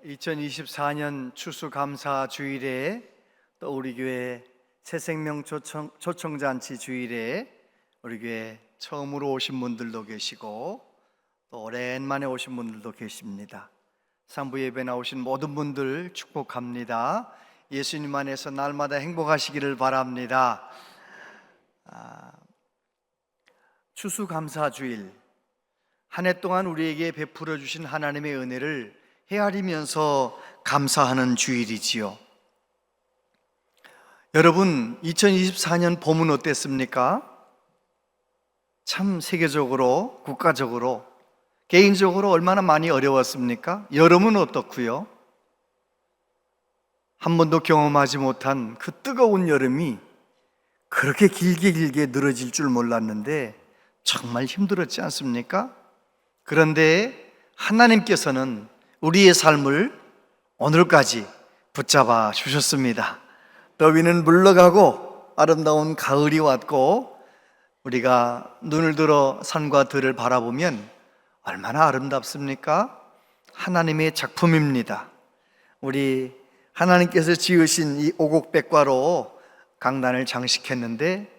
2024년 추수감사 주일에 또 우리 교회 새생명 초청잔치 주일에 우리 교회 처음으로 오신 분들도 계시고 또 오랜만에 오신 분들도 계십니다. 산부 예배 나오신 모든 분들 축복합니다. 예수님 안에서 날마다 행복하시기를 바랍니다. 추수감사 주일, 한 해 동안 우리에게 베풀어 주신 하나님의 은혜를 헤아리면서 감사하는 주일이지요. 여러분, 2024년 봄은 어땠습니까? 참 세계적으로, 국가적으로, 개인적으로 얼마나 많이 어려웠습니까? 여름은 어떻고요? 한 번도 경험하지 못한 그 뜨거운 여름이 그렇게 길게 늘어질 줄 몰랐는데 정말 힘들었지 않습니까? 그런데 하나님께서는 우리의 삶을 오늘까지 붙잡아 주셨습니다. 더위는 물러가고 아름다운 가을이 왔고 우리가 눈을 들어 산과 들을 바라보면 얼마나 아름답습니까? 하나님의 작품입니다. 우리 하나님께서 지으신 이 오곡백과로 강단을 장식했는데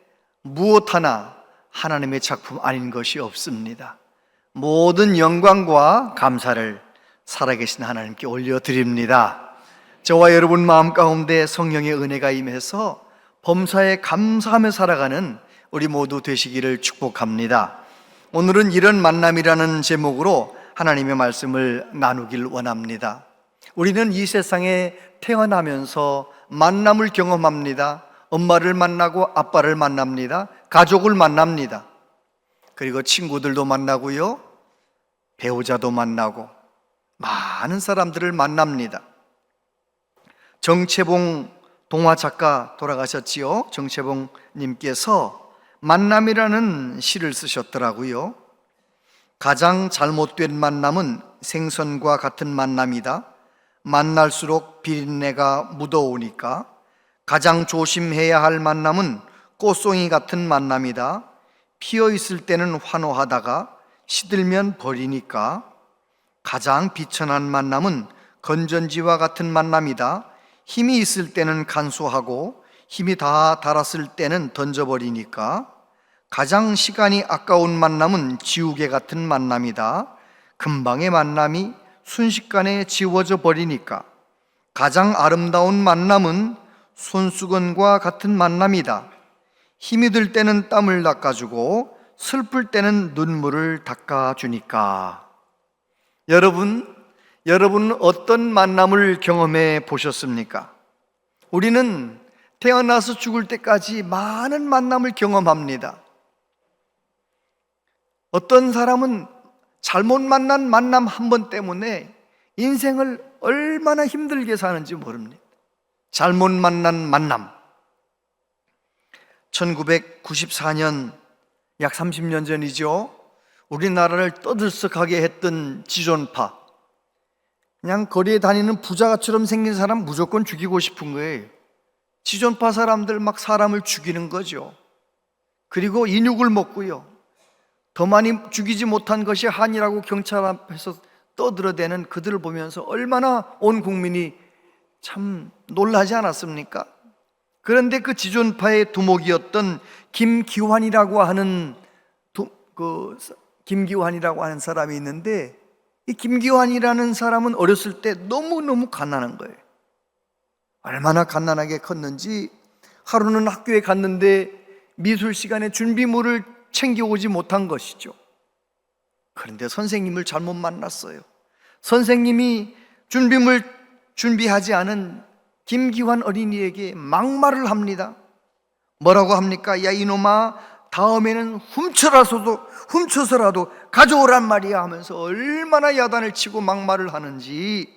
무엇 하나 하나님의 작품 아닌 것이 없습니다. 모든 영광과 감사를 살아계신 하나님께 올려드립니다. 저와 여러분 마음 가운데 성령의 은혜가 임해서 범사에 감사하며 살아가는 우리 모두 되시기를 축복합니다. 오늘은 이런 만남이라는 제목으로 하나님의 말씀을 나누길 원합니다. 우리는 이 세상에 태어나면서 만남을 경험합니다. 엄마를 만나고 아빠를 만납니다. 가족을 만납니다. 그리고 친구들도 만나고요, 배우자도 만나고 많은 사람들을 만납니다. 정채봉 동화 작가 돌아가셨지요. 정채봉 님께서 만남이라는 시를 쓰셨더라고요. 가장 잘못된 만남은 생선과 같은 만남이다. 만날수록 비린내가 묻어오니까. 가장 조심해야 할 만남은 꽃송이 같은 만남이다. 피어 있을 때는 환호하다가 시들면 버리니까. 가장 비천한 만남은 건전지와 같은 만남이다. 힘이 있을 때는 간수하고 힘이 다 닳았을 때는 던져버리니까. 가장 시간이 아까운 만남은 지우개 같은 만남이다. 금방의 만남이 순식간에 지워져 버리니까. 가장 아름다운 만남은 손수건과 같은 만남이다. 힘이 들 때는 땀을 닦아주고 슬플 때는 눈물을 닦아주니까. 여러분은 어떤 만남을 경험해 보셨습니까? 우리는 태어나서 죽을 때까지 많은 만남을 경험합니다. 어떤 사람은 잘못 만난 만남 한 번 때문에 인생을 얼마나 힘들게 사는지 모릅니다. 잘못 만난 만남. 1994년, 약 30년 전이죠. 우리나라를 떠들썩하게 했던 지존파. 그냥 거리에 다니는 부자처럼 생긴 사람 무조건 죽이고 싶은 거예요. 지존파 사람들 막 사람을 죽이는 거죠. 그리고 인육을 먹고요. 더 많이 죽이지 못한 것이 한이라고 경찰 앞에서 떠들어대는 그들을 보면서 얼마나 온 국민이 참 놀라지 않았습니까? 그런데 그 지존파의 두목이었던 김기환이라고 하는 사람이 있는데, 이 김기환이라는 사람은 어렸을 때 너무너무 가난한 거예요. 얼마나 가난하게 컸는지 하루는 학교에 갔는데 미술 시간에 준비물을 챙겨오지 못한 것이죠. 그런데 선생님을 잘못 만났어요. 선생님이 준비물 준비하지 않은 김기환 어린이에게 막말을 합니다. 뭐라고 합니까? 야 이놈아, 다음에는 훔쳐서라도 가져오란 말이야 하면서 얼마나 야단을 치고 막말을 하는지.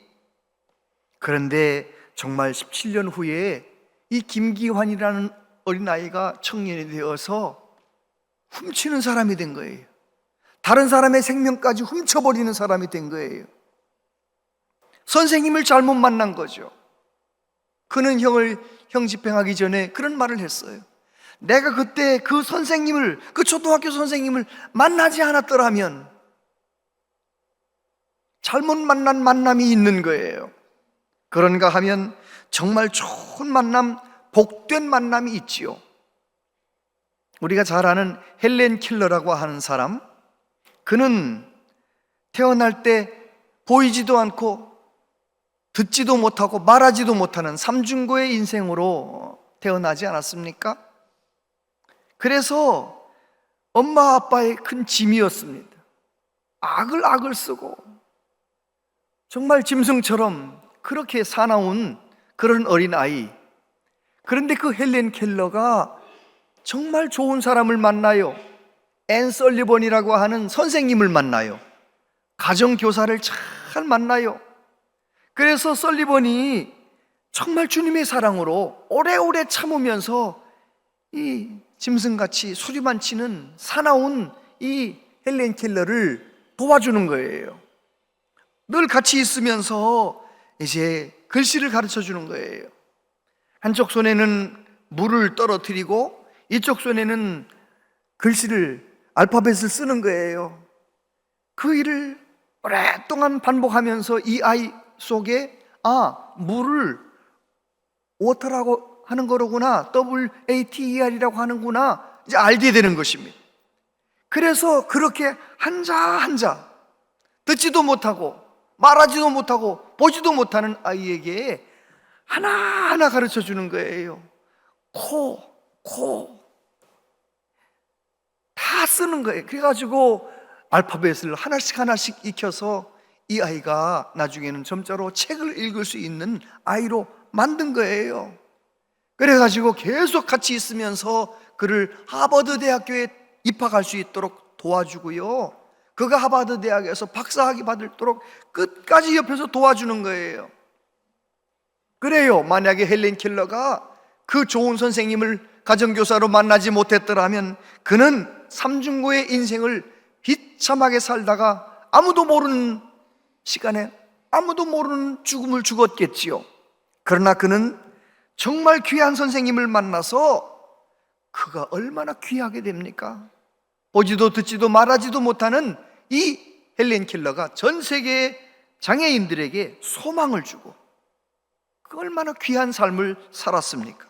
그런데 정말 17년 후에 이 김기환이라는 어린아이가 청년이 되어서 훔치는 사람이 된 거예요. 다른 사람의 생명까지 훔쳐버리는 사람이 된 거예요. 선생님을 잘못 만난 거죠. 그는 형 집행하기 전에 그런 말을 했어요. 내가 그때 그 초등학교 선생님을 만나지 않았더라면 잘못 만난 만남이 있는 거예요. 그런가 하면 정말 좋은 만남, 복된 만남이 있지요. 우리가 잘 아는 헬렌 켈러라고 하는 사람, 그는 태어날 때 보이지도 않고 듣지도 못하고 말하지도 못하는 삼중고의 인생으로 태어나지 않았습니까? 그래서 엄마 아빠의 큰 짐이었습니다. 악을 쓰고 정말 짐승처럼 그렇게 사나운 그런 어린아이. 그런데 그 헬렌 켈러가 정말 좋은 사람을 만나요. 앤 설리번이라고 하는 선생님을 만나요. 가정교사를 잘 만나요. 그래서 설리번이 정말 주님의 사랑으로 오래오래 참으면서 이 짐승같이 소리만 치는 사나운 이 헬렌 켈러를 도와주는 거예요. 늘 같이 있으면서 이제 글씨를 가르쳐 주는 거예요. 한쪽 손에는 물을 떨어뜨리고 이쪽 손에는 글씨를, 알파벳을 쓰는 거예요. 그 일을 오랫동안 반복하면서 이 아이 속에 물을 워터라고 하는 거로구나, WATER이라고 하는구나, 이제 알게 되는 것입니다. 그래서 그렇게 한자 듣지도 못하고 말하지도 못하고 보지도 못하는 아이에게 하나하나 가르쳐 주는 거예요. 코 다 쓰는 거예요. 그래가지고 알파벳을 하나씩 익혀서 이 아이가 나중에는 점자로 책을 읽을 수 있는 아이로 만든 거예요. 그래가지고 계속 같이 있으면서 그를 하버드 대학교에 입학할 수 있도록 도와주고요, 그가 하버드 대학에서 박사학위 받도록 끝까지 옆에서 도와주는 거예요. 그래요, 만약에 헬렌 켈러가 그 좋은 선생님을 가정교사로 만나지 못했더라면 그는 삼중고의 인생을 비참하게 살다가 아무도 모르는 시간에 아무도 모르는 죽음을 죽었겠지요. 그러나 그는 정말 귀한 선생님을 만나서 그가 얼마나 귀하게 됩니까? 보지도 듣지도 말하지도 못하는 이 헬렌 켈러가 전 세계의 장애인들에게 소망을 주고 그 얼마나 귀한 삶을 살았습니까?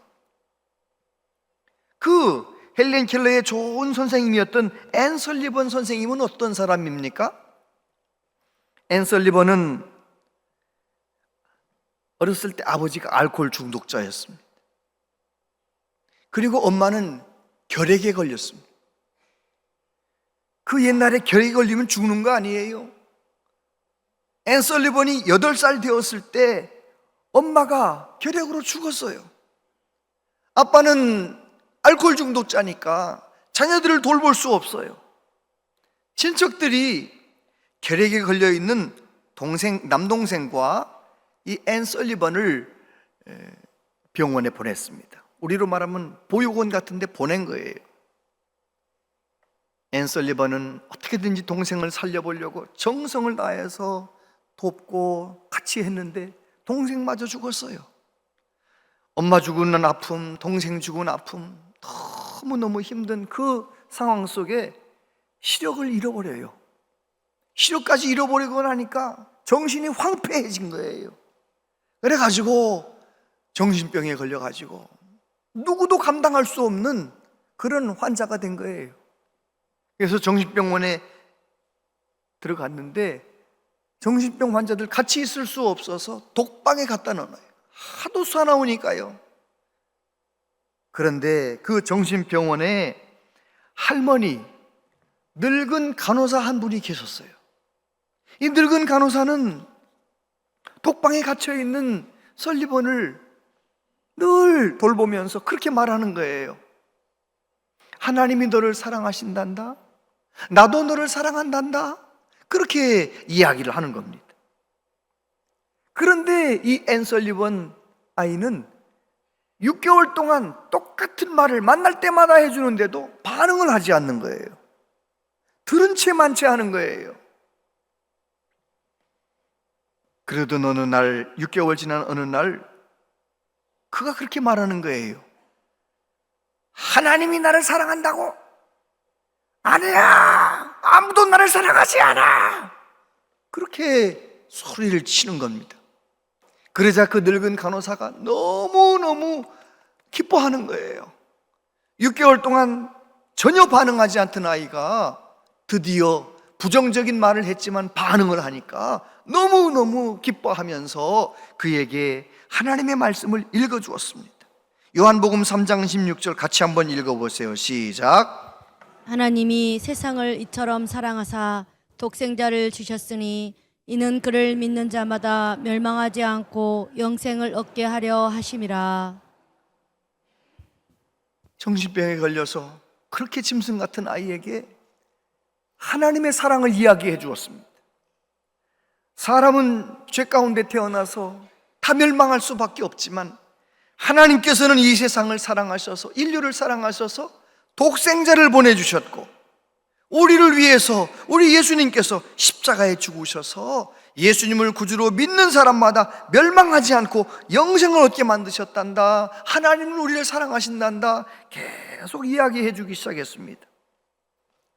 그 헬렌 켈러의 좋은 선생님이었던 앤 설리번 선생님은 어떤 사람입니까? 앤 설리번은 어렸을 때 아버지가 알코올 중독자였습니다. 그리고 엄마는 결핵에 걸렸습니다. 그 옛날에 결핵에 걸리면 죽는 거 아니에요? 앤 설리번이 8살 되었을 때 엄마가 결핵으로 죽었어요. 아빠는 알코올 중독자니까 자녀들을 돌볼 수 없어요. 친척들이 결핵에 걸려있는 남동생과 이 앤 설리번을 병원에 보냈습니다. 우리로 말하면 보육원 같은 데 보낸 거예요. 앤 설리번은 어떻게든지 동생을 살려보려고 정성을 다해서 돕고 같이 했는데 동생마저 죽었어요. 엄마 죽은 아픔, 동생 죽은 아픔, 너무너무 힘든 그 상황 속에 시력을 잃어버려요. 시력까지 잃어버리고 나니까 정신이 황폐해진 거예요. 그래가지고 정신병에 걸려가지고 누구도 감당할 수 없는 그런 환자가 된 거예요. 그래서 정신병원에 들어갔는데 정신병 환자들 같이 있을 수 없어서 독방에 갖다 넣어요. 하도 사나우니까요. 그런데 그 정신병원에 할머니, 늙은 간호사 한 분이 계셨어요. 이 늙은 간호사는 독방에 갇혀있는 설리번을 늘 돌보면서 그렇게 말하는 거예요. 하나님이 너를 사랑하신단다, 나도 너를 사랑한단다, 그렇게 이야기를 하는 겁니다. 그런데 이 앤 설리번 아이는 6개월 동안 똑같은 말을 만날 때마다 해주는데도 반응을 하지 않는 거예요. 들은 채만 채 하는 거예요. 그래도 어느 날, 6개월 지난 어느 날 그가 그렇게 말하는 거예요. 하나님이 나를 사랑한다고? 아니야, 아무도 나를 사랑하지 않아. 그렇게 소리를 치는 겁니다. 그러자 그 늙은 간호사가 너무너무 기뻐하는 거예요. 6개월 동안 전혀 반응하지 않던 아이가 드디어 부정적인 말을 했지만 반응을 하니까 너무너무 기뻐하면서 그에게 하나님의 말씀을 읽어주었습니다. 요한복음 3장 16절 같이 한번 읽어보세요. 시작. 하나님이 세상을 이처럼 사랑하사 독생자를 주셨으니 이는 그를 믿는 자마다 멸망하지 않고 영생을 얻게 하려 하심이라. 정신병에 걸려서 그렇게 짐승 같은 아이에게 하나님의 사랑을 이야기해 주었습니다. 사람은 죄 가운데 태어나서 다 멸망할 수밖에 없지만 하나님께서는 이 세상을 사랑하셔서, 인류를 사랑하셔서 독생자를 보내주셨고, 우리를 위해서 우리 예수님께서 십자가에 죽으셔서 예수님을 구주로 믿는 사람마다 멸망하지 않고 영생을 얻게 만드셨단다. 하나님은 우리를 사랑하신단다. 계속 이야기해 주기 시작했습니다.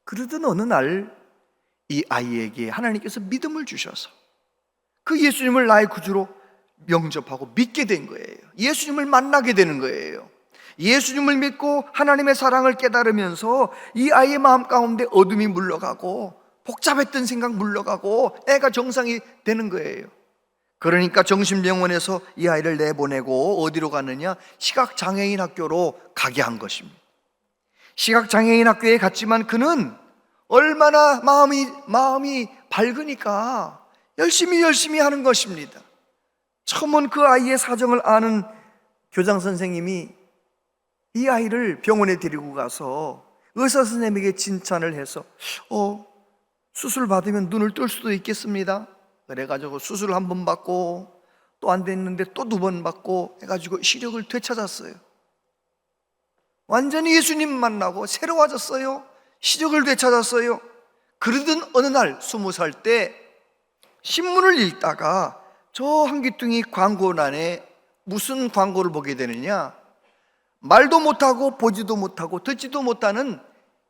그러던 어느 날 이 아이에게 하나님께서 믿음을 주셔서 그 예수님을 나의 구주로 영접하고 믿게 된 거예요. 예수님을 만나게 되는 거예요. 예수님을 믿고 하나님의 사랑을 깨달으면서 이 아이의 마음 가운데 어둠이 물러가고 복잡했던 생각 물러가고 애가 정상이 되는 거예요. 그러니까 정신병원에서 이 아이를 내보내고 어디로 가느냐? 시각장애인 학교로 가게 한 것입니다. 시각장애인 학교에 갔지만 그는 얼마나 마음이 밝으니까 열심히 하는 것입니다. 처음은 그 아이의 사정을 아는 교장 선생님이 이 아이를 병원에 데리고 가서 의사 선생님에게 진찰을 해서 수술 받으면 눈을 뜰 수도 있겠습니다. 그래가지고 수술 한 번 받고 또 안 됐는데 또 2번 받고 해가지고 시력을 되찾았어요. 완전히 예수님 만나고 새로워졌어요. 시력을 되찾았어요. 그러던 어느 날 20살 때 신문을 읽다가 저 한귀퉁이 광고란에 무슨 광고를 보게 되느냐? 말도 못하고 보지도 못하고 듣지도 못하는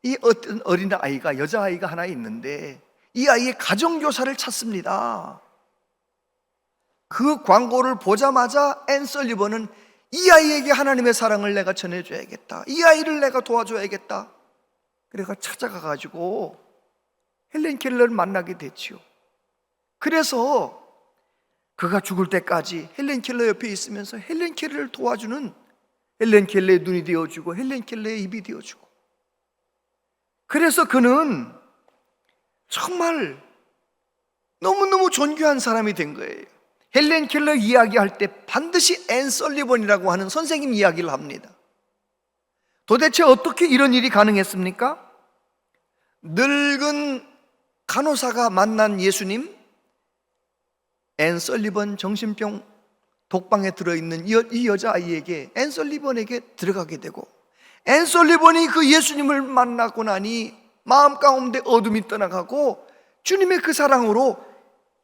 이 어떤 어린아이가, 여자아이가 하나 있는데 이 아이의 가정교사를 찾습니다. 그 광고를 보자마자 앤 설리번은 이 아이에게 하나님의 사랑을 내가 전해줘야겠다, 이 아이를 내가 도와줘야겠다, 그래가 찾아가가지고 헬렌 켈러를 만나게 됐지요. 그래서 그가 죽을 때까지 헬렌 켈러 옆에 있으면서 헬렌 켈러를 도와주는, 헬렌 켈러의 눈이 되어주고 헬렌 켈러의 입이 되어주고, 그래서 그는 정말 너무너무 존귀한 사람이 된 거예요. 헬렌 켈러 이야기할 때 반드시 앤 설리번이라고 하는 선생님 이야기를 합니다. 도대체 어떻게 이런 일이 가능했습니까? 늙은 간호사가 만난 예수님, 앤 설리번 정신병 독방에 들어있는 이 여자아이에게, 앤 설리번에게 들어가게 되고, 앤 설리번이 그 예수님을 만나고 나니 마음 가운데 어둠이 떠나가고 주님의 그 사랑으로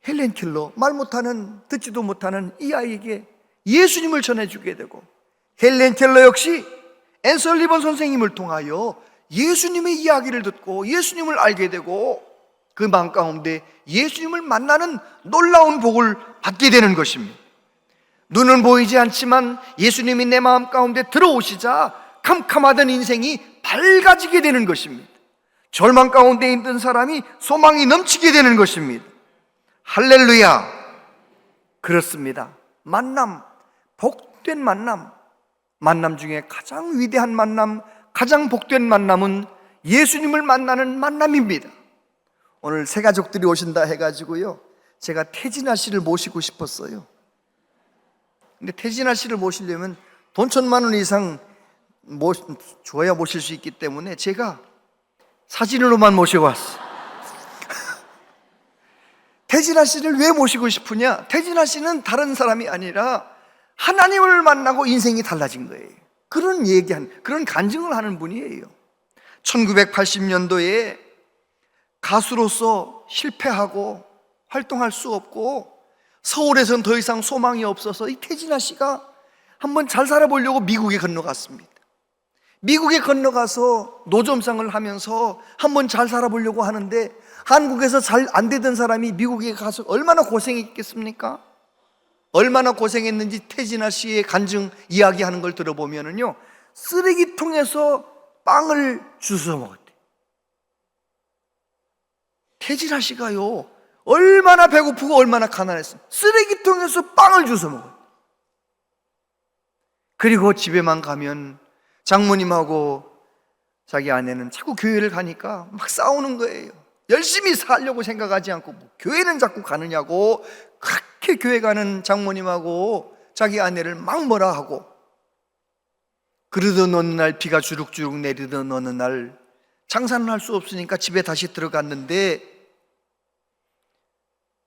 헬렌 켈러, 말 못하는, 듣지도 못하는 이 아이에게 예수님을 전해주게 되고, 헬렌 켈러 역시 앤 설리번 선생님을 통하여 예수님의 이야기를 듣고 예수님을 알게 되고 그 마음 가운데 예수님을 만나는 놀라운 복을 받게 되는 것입니다. 눈은 보이지 않지만 예수님이 내 마음 가운데 들어오시자 캄캄하던 인생이 밝아지게 되는 것입니다. 절망 가운데 있던 사람이 소망이 넘치게 되는 것입니다. 할렐루야. 그렇습니다. 만남, 복된 만남 중에 가장 위대한 만남, 가장 복된 만남은 예수님을 만나는 만남입니다. 오늘 새 가족들이 오신다 해가지고요, 제가 태진아 씨를 모시고 싶었어요. 근데 태진아 씨를 모시려면 돈 1,000만 원 이상 줘야 모실 수 있기 때문에 제가 사진으로만 모시고 왔어요. 태진아 씨를 왜 모시고 싶으냐? 태진아 씨는 다른 사람이 아니라 하나님을 만나고 인생이 달라진 거예요. 그런 간증을 하는 분이에요. 1980년도에 가수로서 실패하고 활동할 수 없고 서울에선 더 이상 소망이 없어서 이 태진아 씨가 한번 잘 살아보려고 미국에 건너갔습니다. 미국에 건너가서 노점상을 하면서 한번 잘 살아보려고 하는데 한국에서 잘 안 되던 사람이 미국에 가서 얼마나 고생했겠습니까? 얼마나 고생했는지 태진아 씨의 간증 이야기하는 걸 들어보면은요, 쓰레기통에서 빵을 주워 먹었대. 태진아 씨가요, 얼마나 배고프고 얼마나 가난했어요. 쓰레기통에서 빵을 주워 먹어요. 그리고 집에만 가면 장모님하고 자기 아내는 자꾸 교회를 가니까 막 싸우는 거예요. 열심히 살려고 생각하지 않고 교회는 자꾸 가느냐고, 그렇게 교회 가는 장모님하고 자기 아내를 막 뭐라 하고. 그러던 어느 날, 비가 주룩주룩 내리던 어느 날, 장사는 할 수 없으니까 집에 다시 들어갔는데,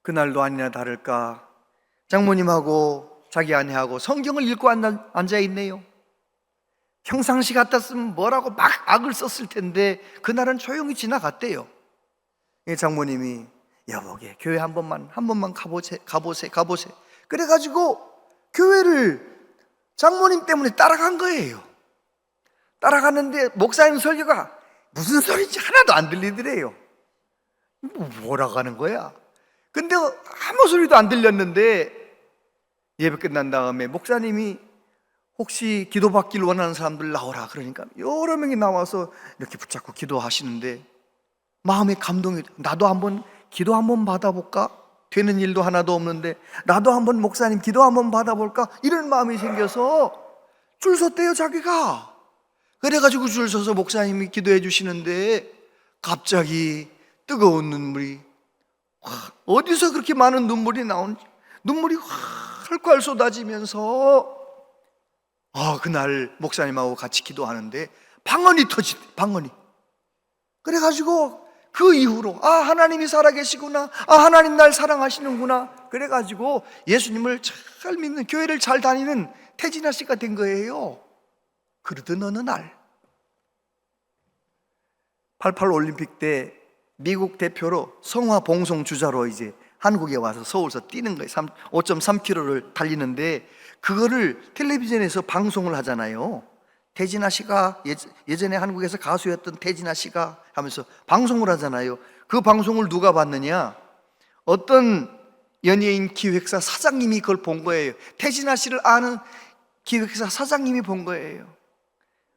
그날도 아니나 다를까 장모님하고 자기 아내하고 성경을 읽고 앉아있네요. 평상시 같았으면 뭐라고 막 악을 썼을 텐데 그날은 조용히 지나갔대요. 장모님이, 여보게 교회 한 번만 가보세. 그래가지고 교회를 장모님 때문에 따라간 거예요. 따라갔는데 목사님 설교가 무슨 소리인지 하나도 안 들리더래요. 뭐라고 하는 거야? 근데 아무 소리도 안 들렸는데 예배 끝난 다음에 목사님이 혹시 기도받기를 원하는 사람들 나오라 그러니까 여러 명이 나와서 이렇게 붙잡고 기도하시는데 마음에 감동이, 나도 한번 기도 한번 받아볼까? 되는 일도 하나도 없는데 나도 한번 목사님 기도 한번 받아볼까? 이런 마음이 생겨서 줄 섰대요, 자기가. 그래가지고 줄 서서 목사님이 기도해 주시는데 갑자기 뜨거운 눈물이, 어디서 그렇게 많은 눈물이 나오는지, 눈물이 콸콸 쏟아지면서 그날 목사님하고 같이 기도하는데 방언이 터지대, 방언이. 그래가지고 그 이후로 하나님이 살아계시구나, 하나님 날 사랑하시는구나, 그래가지고 예수님을 잘 믿는, 교회를 잘 다니는 태진아 씨가 된 거예요. 그러던 어느 날 88 올림픽 때 미국 대표로 성화 봉송 주자로 이제 한국에 와서 서울서 뛰는 거예요. 5.3km를 달리는데 그거를 텔레비전에서 방송을 하잖아요. 태진아 씨가 예전에 한국에서 가수였던 태진아 씨가 하면서 방송을 하잖아요. 그 방송을 누가 봤느냐? 어떤 연예인 기획사 사장님이 그걸 본 거예요. 태진아 씨를 아는 기획사 사장님이 본 거예요.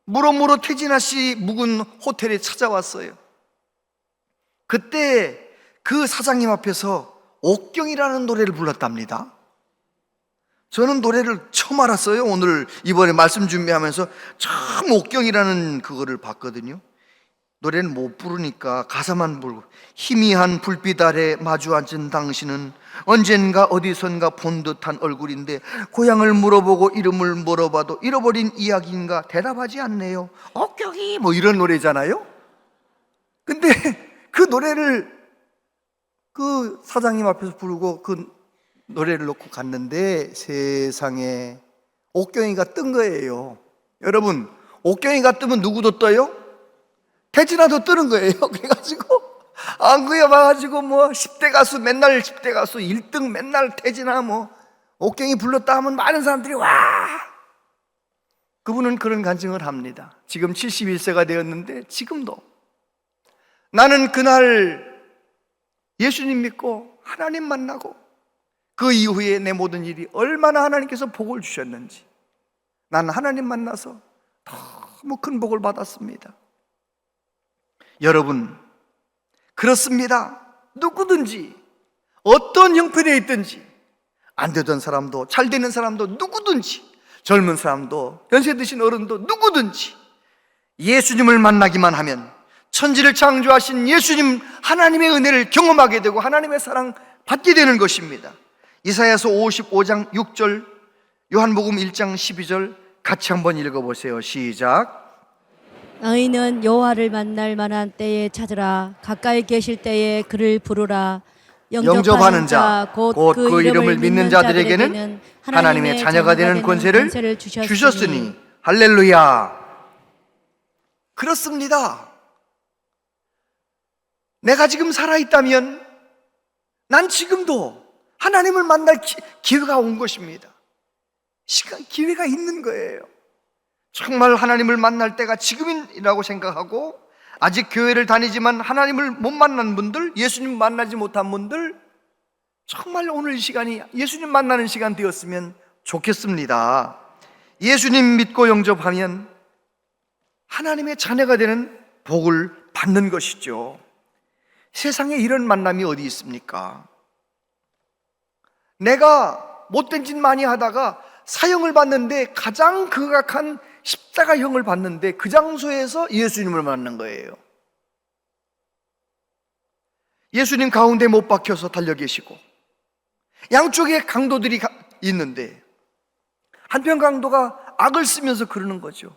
무로무로 태진아 씨 묵은 호텔에 찾아왔어요. 그때 그 사장님 앞에서 옥경이라는 노래를 불렀답니다. 저는 노래를 처음 알았어요. 오늘 이번에 말씀 준비하면서 처음 옥경이라는 그거를 봤거든요. 노래는 못 부르니까 가사만 부르고, 희미한 불빛 아래 마주 앉은 당신은 언젠가 어디선가 본 듯한 얼굴인데 고향을 물어보고 이름을 물어봐도 잃어버린 이야기인가 대답하지 않네요. 옥경이 뭐 이런 노래잖아요. 근데 그 노래를 그 사장님 앞에서 부르고 그 노래를 놓고 갔는데 세상에 옥경이가 뜬 거예요. 여러분, 옥경이가 뜨면 누구도 떠요? 태진아도 뜨는 거예요. 그래가지고 안구에 와가지고 뭐 10대 가수, 맨날 10대 가수 1등 맨날 태진아 뭐 옥경이 불렀다 하면 많은 사람들이 와. 그분은 그런 간증을 합니다. 지금 71세가 되었는데 지금도 나는 그날 예수님 믿고 하나님 만나고 그 이후에 내 모든 일이 얼마나 하나님께서 복을 주셨는지, 나는 하나님 만나서 너무 큰 복을 받았습니다. 여러분, 그렇습니다. 누구든지 어떤 형편에 있든지, 안 되던 사람도 잘 되는 사람도 누구든지, 젊은 사람도 연세 드신 어른도 누구든지 예수님을 만나기만 하면 천지를 창조하신 예수님 하나님의 은혜를 경험하게 되고 하나님의 사랑 받게 되는 것입니다. 이사야서 55장 6절, 요한복음 1장 12절 같이 한번 읽어보세요. 시작. 너희는 여호와를 만날 만한 때에 찾으라. 가까이 계실 때에 그를 부르라. 영접하는 자, 곧 그 이름을 믿는 자들에게는 하나님의 자녀가 되는 권세를 주셨으니 할렐루야. 그렇습니다. 내가 지금 살아있다면 난 지금도 하나님을 만날 기회가 온 것입니다. 기회가 있는 거예요. 정말 하나님을 만날 때가 지금이라고 생각하고, 아직 교회를 다니지만 하나님을 못 만난 분들, 예수님 만나지 못한 분들, 정말 오늘 이 시간이 예수님 만나는 시간 되었으면 좋겠습니다. 예수님 믿고 영접하면 하나님의 자녀가 되는 복을 받는 것이죠. 세상에 이런 만남이 어디 있습니까? 내가 못된 짓 많이 하다가 사형을 받는데, 가장 극악한 십자가형을 받는데 그 장소에서 예수님을 만난 거예요. 예수님 가운데 못 박혀서 달려 계시고 양쪽에 강도들이 있는데, 한편 강도가 악을 쓰면서 그러는 거죠.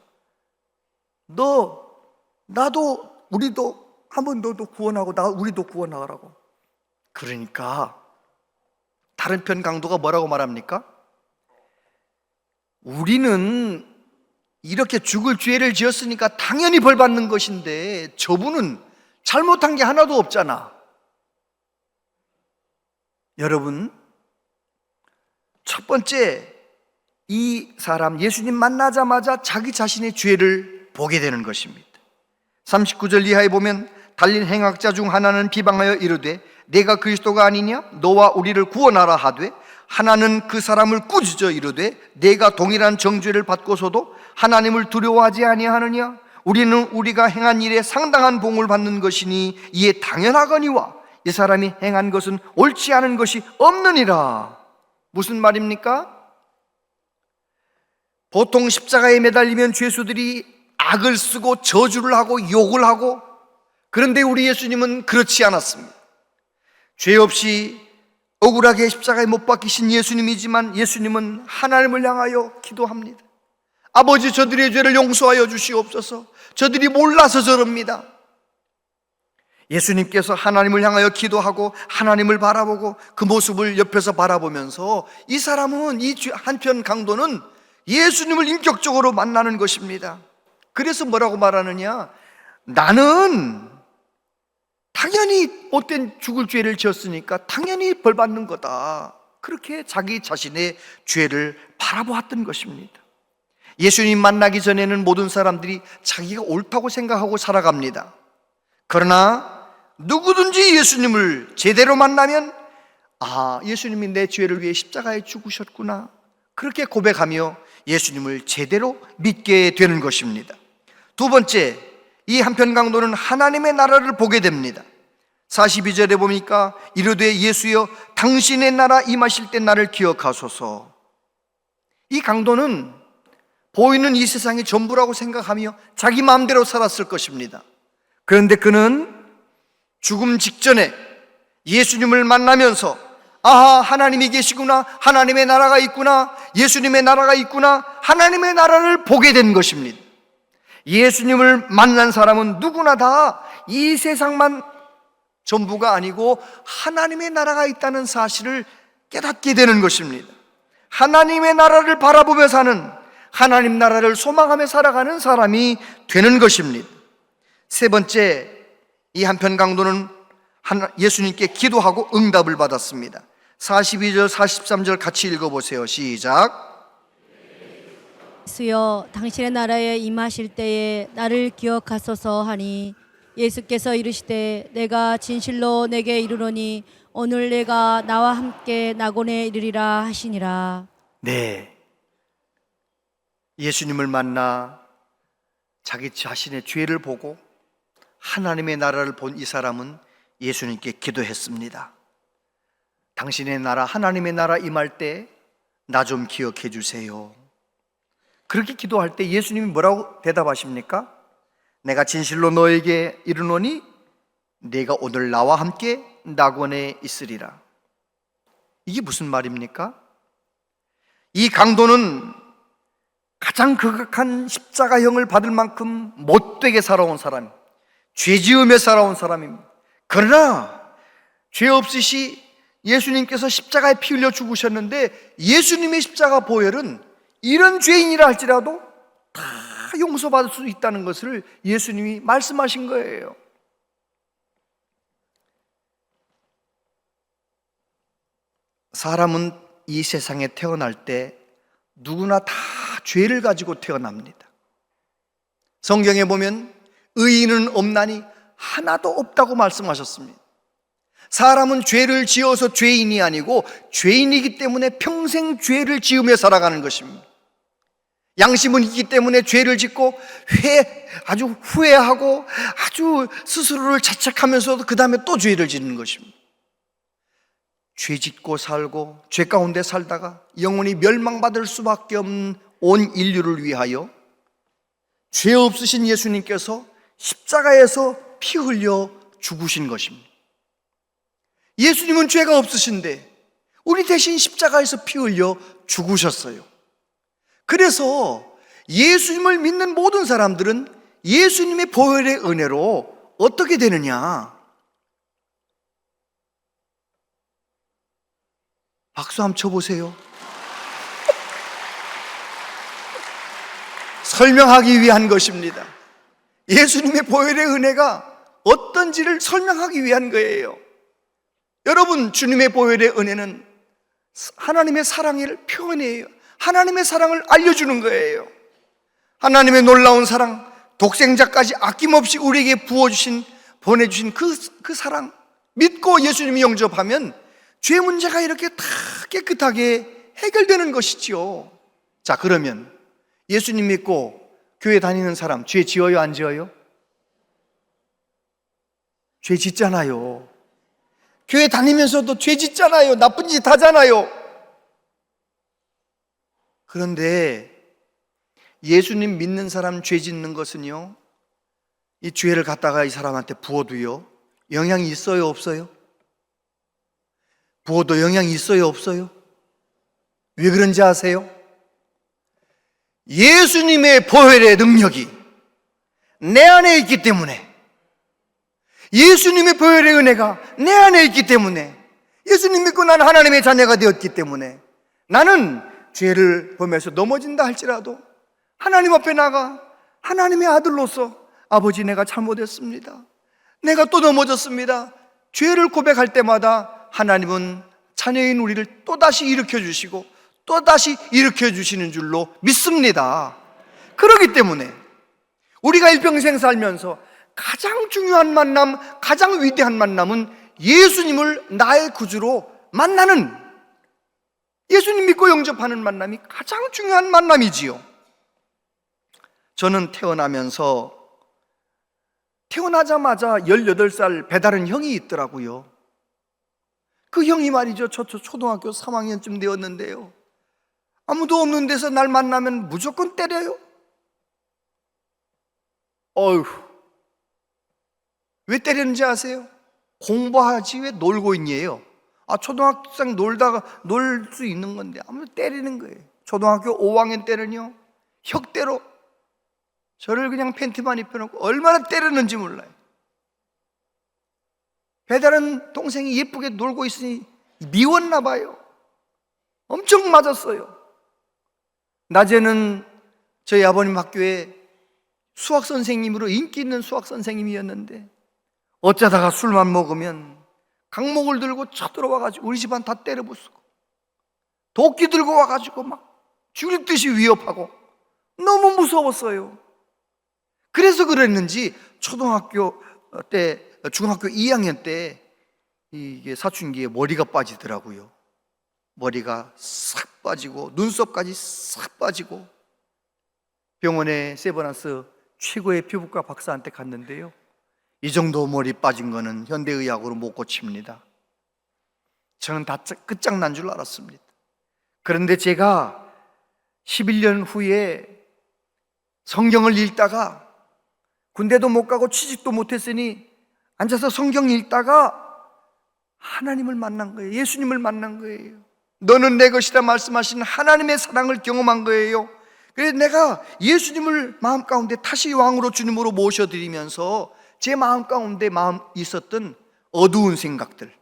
나도 우리도 한번 너도 구원하고 우리도 구원하라고. 그러니까 다른 편 강도가 뭐라고 말합니까? 우리는 이렇게 죽을 죄를 지었으니까 당연히 벌 받는 것인데 저분은 잘못한 게 하나도 없잖아. 여러분, 첫 번째, 이 사람 예수님 만나자마자 자기 자신의 죄를 보게 되는 것입니다. 39절 이하에 보면 달린 행악자 중 하나는 비방하여 이르되 내가 그리스도가 아니냐? 너와 우리를 구원하라 하되, 하나는 그 사람을 꾸짖어 이르되 내가 동일한 정죄를 받고서도 하나님을 두려워하지 아니하느냐? 우리는 우리가 행한 일에 상당한 봉을 받는 것이니 이에 당연하거니와 이 사람이 행한 것은 옳지 않은 것이 없느니라. 무슨 말입니까? 보통 십자가에 매달리면 죄수들이 악을 쓰고 저주를 하고 욕을 하고, 그런데 우리 예수님은 그렇지 않았습니다. 죄 없이 억울하게 십자가에 못 박히신 예수님이지만 예수님은 하나님을 향하여 기도합니다. 아버지, 저들의 죄를 용서하여 주시옵소서. 저들이 몰라서 저럽니다. 예수님께서 하나님을 향하여 기도하고 하나님을 바라보고 그 모습을 옆에서 바라보면서 이 사람은, 이 한편 강도는 예수님을 인격적으로 만나는 것입니다. 그래서 뭐라고 말하느냐? 나는 당연히 못된 죽을 죄를 지었으니까 당연히 벌 받는 거다. 그렇게 자기 자신의 죄를 바라보았던 것입니다. 예수님 만나기 전에는 모든 사람들이 자기가 옳다고 생각하고 살아갑니다. 그러나 누구든지 예수님을 제대로 만나면, 아, 예수님이 내 죄를 위해 십자가에 죽으셨구나, 그렇게 고백하며 예수님을 제대로 믿게 되는 것입니다. 두 번째, 이 한편 강도는 하나님의 나라를 보게 됩니다. 42절에 보니까 이르되 예수여 당신의 나라 임하실 때 나를 기억하소서. 이 강도는 보이는 이 세상이 전부라고 생각하며 자기 마음대로 살았을 것입니다. 그런데 그는 죽음 직전에 예수님을 만나면서, 아하, 하나님이 계시구나, 하나님의 나라가 있구나, 예수님의 나라가 있구나, 하나님의 나라를 보게 된 것입니다. 예수님을 만난 사람은 누구나 다 이 세상만 전부가 아니고 하나님의 나라가 있다는 사실을 깨닫게 되는 것입니다. 하나님의 나라를 바라보며 사는, 하나님 나라를 소망하며 살아가는 사람이 되는 것입니다. 세 번째, 이 한편 강도는 예수님께 기도하고 응답을 받았습니다. 42절 43절 같이 읽어보세요. 시작. 예수여 당신의 나라에 임하실 때에 나를 기억하소서 하니 예수께서 이르시되 내가 진실로 내게 이르노니 오늘 내가 나와 함께 낙원에 이르리라 하시니라. 네, 예수님을 만나 자기 자신의 죄를 보고 하나님의 나라를 본 이 사람은 예수님께 기도했습니다. 당신의 나라, 하나님의 나라 임할 때 나 좀 기억해 주세요. 그렇게 기도할 때 예수님이 뭐라고 대답하십니까? 내가 진실로 너에게 이르노니 네가 오늘 나와 함께 낙원에 있으리라. 이게 무슨 말입니까? 이 강도는 가장 극악한 십자가형을 받을 만큼 못되게 살아온 사람, 죄 지으며 살아온 사람입니다. 그러나 죄 없으시 예수님께서 십자가에 피 흘려 죽으셨는데 예수님의 십자가 보혈은 이런 죄인이라 할지라도 다 용서받을 수 있다는 것을 예수님이 말씀하신 거예요. 사람은 이 세상에 태어날 때 누구나 다 죄를 가지고 태어납니다. 성경에 보면 의인은 없나니 하나도 없다고 말씀하셨습니다. 사람은 죄를 지어서 죄인이 아니고 죄인이기 때문에 평생 죄를 지으며 살아가는 것입니다. 양심은 있기 때문에 죄를 짓고 아주 후회하고 아주 스스로를 자책하면서도 그 다음에 또 죄를 짓는 것입니다. 죄 짓고 살고 죄 가운데 살다가 영원히 멸망받을 수밖에 없는 온 인류를 위하여 죄 없으신 예수님께서 십자가에서 피 흘려 죽으신 것입니다. 예수님은 죄가 없으신데 우리 대신 십자가에서 피 흘려 죽으셨어요. 그래서 예수님을 믿는 모든 사람들은 예수님의 보혈의 은혜로 어떻게 되느냐? 박수 한번 쳐보세요. 설명하기 위한 것입니다. 예수님의 보혈의 은혜가 어떤지를 설명하기 위한 거예요. 여러분, 주님의 보혈의 은혜는 하나님의 사랑을 표현해요. 하나님의 사랑을 알려주는 거예요. 하나님의 놀라운 사랑, 독생자까지 아낌없이 우리에게 보내주신 그 사랑 믿고 예수님이 영접하면 죄 문제가 이렇게 다 깨끗하게 해결되는 것이지요. 자, 그러면 예수님 믿고 교회 다니는 사람 죄 지어요, 안 지어요? 죄 짓잖아요. 교회 다니면서도 죄 짓잖아요. 나쁜 짓 하잖아요. 그런데 예수님 믿는 사람 죄 짓는 것은요, 이 죄를 갖다가 이 사람한테 부어도요 영향이 있어요, 없어요? 부어도 영향이 있어요, 없어요? 왜 그런지 아세요? 예수님의 보혈의 능력이 내 안에 있기 때문에, 예수님의 보혈의 은혜가 내 안에 있기 때문에, 예수님 믿고 나는 하나님의 자녀가 되었기 때문에 나는 죄를 범해서 넘어진다 할지라도 하나님 앞에 나가 하나님의 아들로서 아버지, 내가 잘못했습니다. 내가 또 넘어졌습니다. 죄를 고백할 때마다 하나님은 자녀인 우리를 또다시 일으켜 주시고 또다시 일으켜 주시는 줄로 믿습니다. 그렇기 때문에 우리가 일평생 살면서 가장 중요한 만남, 가장 위대한 만남은 예수님을 나의 구주로 만나는, 예수님 믿고 영접하는 만남이 가장 중요한 만남이지요. 저는 태어나자마자 18살 배다른 형이 있더라고요. 그 형이 말이죠, 저 초등학교 3학년쯤 되었는데요, 아무도 없는 데서 날 만나면 무조건 때려요. 어휴, 왜 때렸는지 아세요? 공부하지 왜 놀고 있니에요? 초등학생 놀다가 놀 수 있는 건데 아무도 때리는 거예요. 초등학교 5학년 때는요, 혁대로 저를 그냥 팬티만 입혀놓고 얼마나 때렸는지 몰라요. 배다른 동생이 예쁘게 놀고 있으니 미웠나 봐요. 엄청 맞았어요. 낮에는 저희 아버님 학교에 수학 선생님으로 인기 있는 수학 선생님이었는데 어쩌다가 술만 먹으면 강목을 들고 쳐들어와가지고 우리 집안 다 때려 부수고 도끼 들고 와가지고 막 죽일 듯이 위협하고 너무 무서웠어요. 그래서 그랬는지 초등학교 때, 중학교 2학년 때 이게 사춘기에 머리가 빠지더라고요. 머리가 싹 빠지고 눈썹까지 싹 빠지고 병원에 세브란스 최고의 피부과 박사한테 갔는데요, 이 정도 머리 빠진 거는 현대의학으로 못 고칩니다. 저는 다 끝장난 줄 알았습니다. 그런데 제가 11년 후에 성경을 읽다가 군대도 못 가고 취직도 못 했으니 앉아서 성경 읽다가 하나님을 만난 거예요. 예수님을 만난 거예요. 너는 내 것이다 말씀하신 하나님의 사랑을 경험한 거예요. 그래서 내가 예수님을 마음 가운데 다시 왕으로 주님으로 모셔드리면서 제 마음 가운데 있었던 어두운 생각들,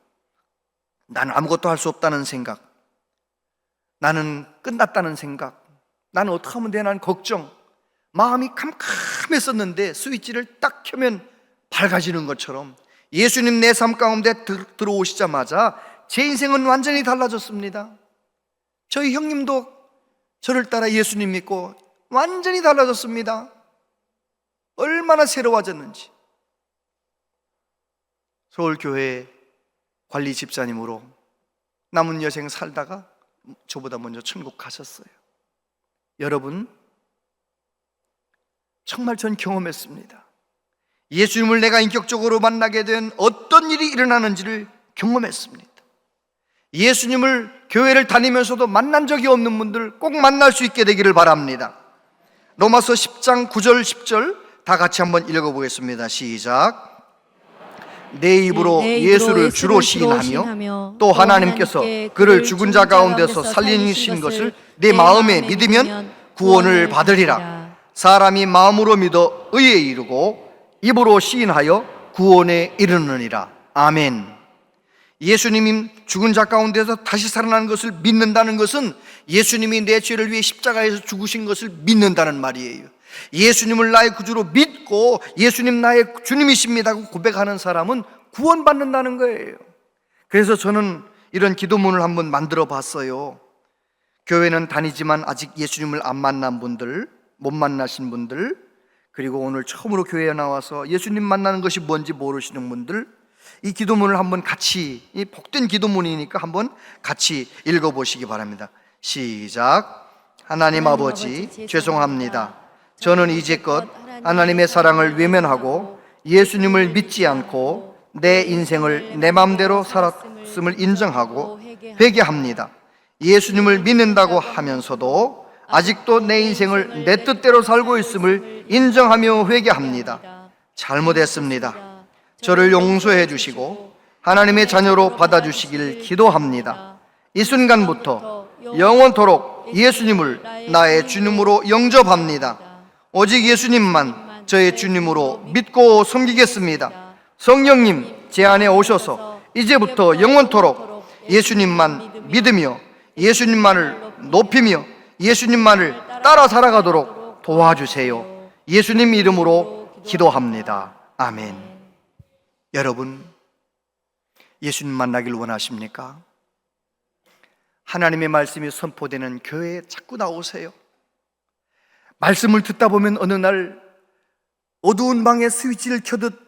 나는 아무것도 할 수 없다는 생각, 나는 끝났다는 생각, 나는 어떻게 하면 되나 걱정, 마음이 캄캄했었는데 스위치를 딱 켜면 밝아지는 것처럼 예수님 내 삶 가운데 들어오시자마자 제 인생은 완전히 달라졌습니다. 저희 형님도 저를 따라 예수님 믿고 완전히 달라졌습니다. 얼마나 새로워졌는지. 서울교회 관리 집사님으로 남은 여생 살다가 저보다 먼저 천국 가셨어요. 여러분, 정말 전 경험했습니다. 예수님을 내가 인격적으로 만나게 된 어떤 일이 일어나는지를 경험했습니다. 예수님을 교회를 다니면서도 만난 적이 없는 분들 꼭 만날 수 있게 되기를 바랍니다. 로마서 10장 9절 10절 다 같이 한번 읽어보겠습니다. 시작. 내 입으로 예수를 주로 시인하며 또 하나님께서 그를 죽은 자 가운데서 살리신 것을 내 마음에 믿으면 구원을 받으리라. 사람이 마음으로 믿어 의에 이르고 입으로 시인하여 구원에 이르느니라. 아멘. 예수님이 죽은 자 가운데서 다시 살아나는 것을 믿는다는 것은 예수님이 내 죄를 위해 십자가에서 죽으신 것을 믿는다는 말이에요. 예수님을 나의 구주로 믿고 예수님 나의 주님이십니다고 고백하는 사람은 구원받는다는 거예요. 그래서 저는 이런 기도문을 한번 만들어 봤어요. 교회는 다니지만 아직 예수님을 안 만난 분들, 못 만나신 분들, 그리고 오늘 처음으로 교회에 나와서 예수님 만나는 것이 뭔지 모르시는 분들, 이 기도문을 한번 같이, 이 복된 기도문이니까 한번 같이 읽어보시기 바랍니다. 시작. 하나님 아버지, 죄송합니다. 저는 이제껏 하나님의 사랑을 외면하고 예수님을 믿지 않고 내 인생을 내 마음대로 살았음을 인정하고 회개합니다. 예수님을 믿는다고 하면서도 아직도 내 인생을 내 뜻대로 살고 있음을 인정하며 회개합니다. 잘못했습니다. 저를 용서해 주시고 하나님의 자녀로 받아주시길 기도합니다. 이 순간부터 영원토록 예수님을 나의 주님으로 영접합니다. 오직 예수님만 저의 주님으로 믿고 섬기겠습니다. 성령님 제 안에 오셔서 이제부터 영원토록 예수님만 믿으며 예수님만을 높이며 예수님만을 따라 살아가도록 도와주세요. 예수님 이름으로 기도합니다. 아멘. 여러분, 예수님 만나길 원하십니까? 하나님의 말씀이 선포되는 교회에 자꾸 나오세요. 말씀을 듣다 보면 어느 날 어두운 방에 스위치를 켜듯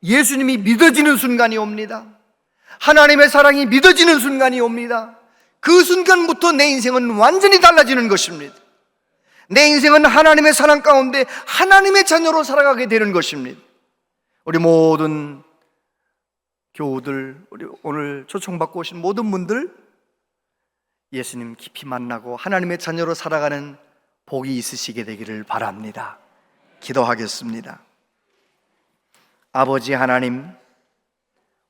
예수님이 믿어지는 순간이 옵니다. 하나님의 사랑이 믿어지는 순간이 옵니다. 그 순간부터 내 인생은 완전히 달라지는 것입니다. 내 인생은 하나님의 사랑 가운데 하나님의 자녀로 살아가게 되는 것입니다. 우리 모든 교우들, 우리 오늘 초청받고 오신 모든 분들 예수님 깊이 만나고 하나님의 자녀로 살아가는 복이 있으시게 되기를 바랍니다. 기도하겠습니다. 아버지 하나님,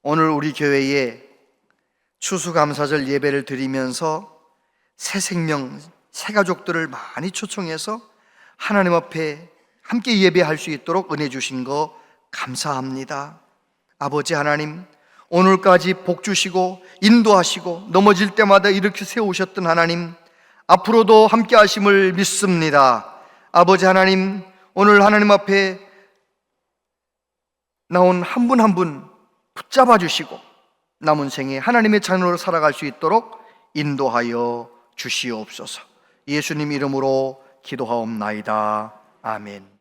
오늘 우리 교회에 추수감사절 예배를 드리면서 새 생명, 새 가족들을 많이 초청해서 하나님 앞에 함께 예배할 수 있도록 은혜 주신 거 감사합니다. 아버지 하나님, 오늘까지 복 주시고 인도하시고 넘어질 때마다 이렇게 세우셨던 하나님, 앞으로도 함께 하심을 믿습니다. 아버지 하나님, 오늘 하나님 앞에 나온 한 분 한 분 붙잡아 주시고 남은 생에 하나님의 자녀로 살아갈 수 있도록 인도하여 주시옵소서. 예수님 이름으로 기도하옵나이다. 아멘.